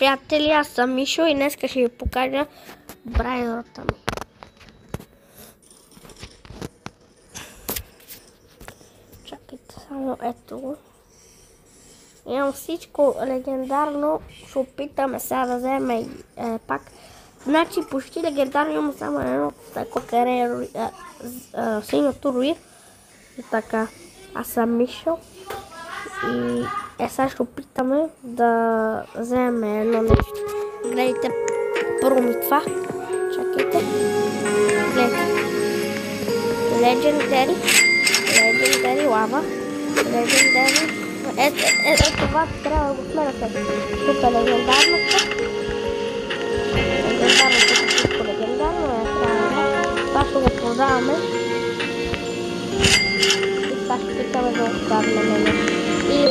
Prijatelji, ja sam Mišo i dneska ću mi pokažem Brajerotami. Čakajte samo, eto. Imam всичко легендарно, ще опитаме сега да вземе пак. Значи почти легендарно имам само едно тако кареро, синьото руи. И така, аз съм Мишо. И сега ще опитаме да вземем едно нещо. Гледайте, първо ми това. Чакайте. Гледайте. Legendary лава. Legendary. Ето това трябва да го сменяте. Тук е легендарното. Всичко легендарно. Това ще го продаваме. И сега ще питаме да оставим нещо. И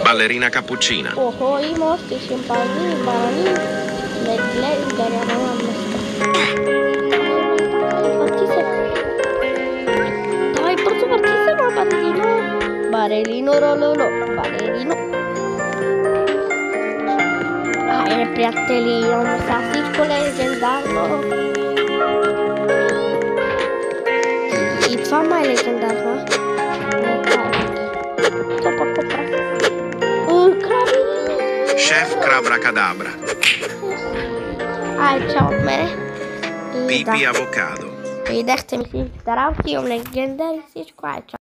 Ballerina cappuccina. Охо, има още шимпанзи, барани, legendary, ама нямам върти се. Давай бързо, върти се, Барелино. Барелино, рололо, Барелино. Айде, приятели, имаме сега всичко легендарно. И това май е легендарно. Chef Crabra-Cadabra. Ciao от мене. Pipi Avocado. Видяхте ми всичките работи, имам легендари и всичко. Чао.